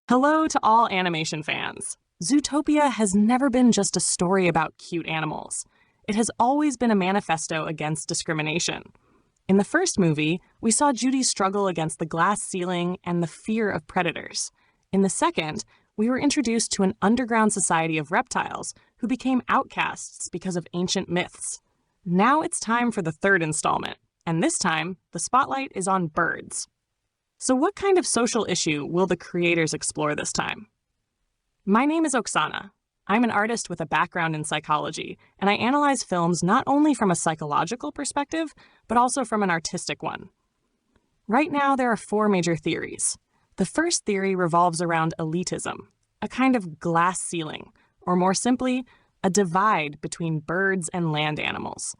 Hello to all animation fans. Zootopia has never been just a story about cute animals. It has always been a manifesto against discrimination. In the first movie, we saw Judy struggle against the glass ceiling and the fear of predators. In the second, we were introduced to an underground society of reptiles who became outcasts because of ancient myths. Now it's time for the third installment, and this time, the spotlight is on birds. So what kind of social issue will the creators explore this time? My name is Oksana. I'm an artist with a background in psychology, and I analyze films not only from a psychological perspective, but also from an artistic one. Right now, there are four major theories. The first theory revolves around elitism, a kind of glass ceiling, or more simply, a divide between birds and land animals.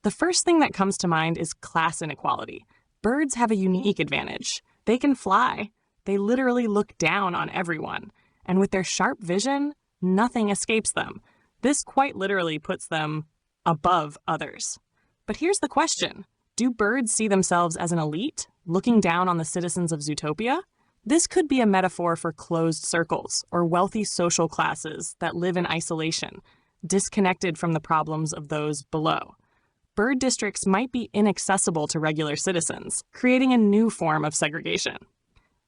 The first thing that comes to mind is class inequality. Birds have a unique advantage. They can fly. They literally look down on everyone. And with their sharp vision, nothing escapes them. This quite literally puts them above others. But here's the question. Do birds see themselves as an elite, looking down on the citizens of Zootopia? This could be a metaphor for closed circles or wealthy social classes that live in isolation, disconnected from the problems of those below. Bird districts might be inaccessible to regular citizens, creating a new form of segregation.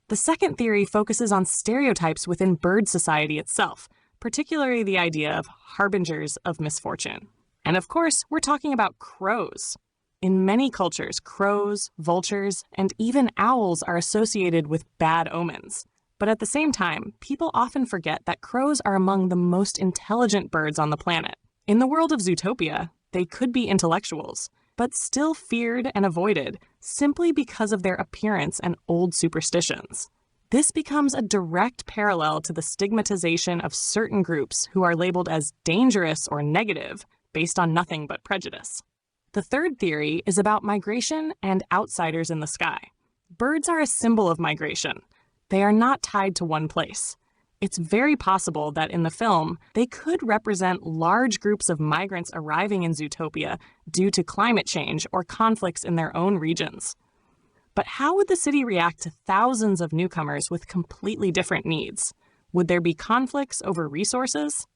The second theory focuses on stereotypes within bird society itself, particularly the idea of harbingers of misfortune. And of course, we're talking about crows. In many cultures, crows, vultures, and even owls are associated with bad omens. But at the same time, people often forget that crows are among the most intelligent birds on the planet. In the world of Zootopia, they could be intellectuals, but still feared and avoided simply because of their appearance and old superstitions. This becomes a direct parallel to the stigmatization of certain groups who are labeled as dangerous or negative based on nothing but prejudice. The third theory is about migration and outsiders in the sky. Birds are a symbol of migration. They are not tied to one place. It's very possible that in the film, they could represent large groups of migrants arriving in Zootopia due to climate change or conflicts in their own regions. But how would the city react to thousands of newcomers with completely different needs? Would there be conflicts over resources?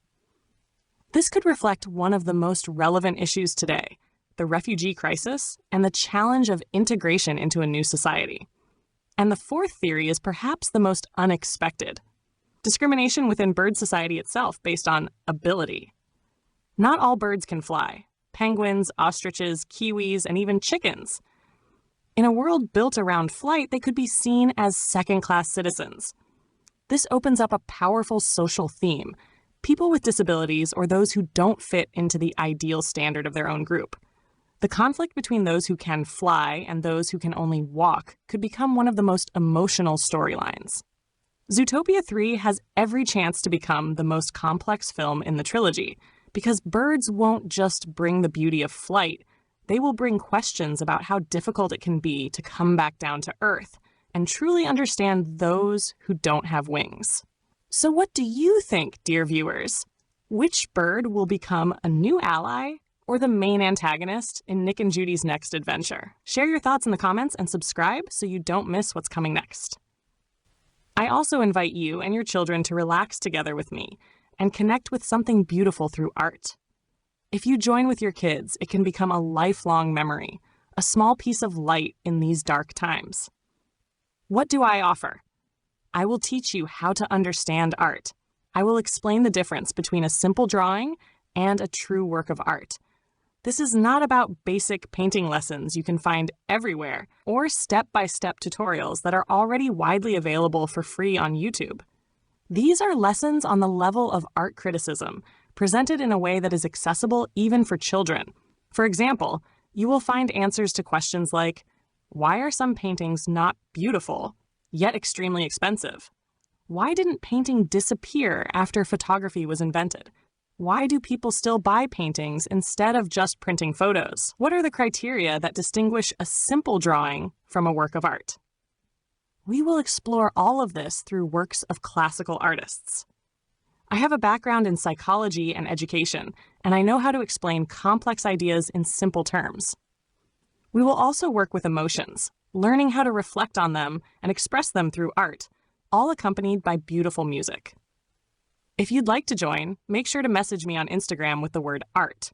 This could reflect one of the most relevant issues today, the refugee crisis and the challenge of integration into a new society. And the fourth theory is perhaps the most unexpected. Discrimination within bird society itself based on ability. Not all birds can fly. Penguins, ostriches, kiwis, and even chickens. In a world built around flight, they could be seen as second-class citizens. This opens up a powerful social theme. People with disabilities or those who don't fit into the ideal standard of their own group. The conflict between those who can fly and those who can only walk could become one of the most emotional storylines. Zootopia 3 has every chance to become the most complex film in the trilogy, because birds won't just bring the beauty of flight, they will bring questions about how difficult it can be to come back down to Earth and truly understand those who don't have wings. So what do you think, dear viewers? Which bird will become a new ally or the main antagonist in Nick and Judy's next adventure? Share your thoughts in the comments and subscribe so you don't miss what's coming next. I also invite you and your children to relax together with me and connect with something beautiful through art. If you join with your kids, it can become a lifelong memory, a small piece of light in these dark times. What do I offer? I will teach you how to understand art. I will explain the difference between a simple drawing and a true work of art. This is not about basic painting lessons you can find everywhere or step-by-step tutorials that are already widely available for free on YouTube. These are lessons on the level of art criticism, presented in a way that is accessible even for children. For example, you will find answers to questions like, why are some paintings not beautiful, yet extremely expensive? Why didn't painting disappear after photography was invented? Why do people still buy paintings instead of just printing photos? What are the criteria that distinguish a simple drawing from a work of art? We will explore all of this through works of classical artists. I have a background in psychology and education, and I know how to explain complex ideas in simple terms. We will also work with emotions, learning how to reflect on them and express them through art, all accompanied by beautiful music. If you'd like to join, make sure to message me on Instagram with the word art.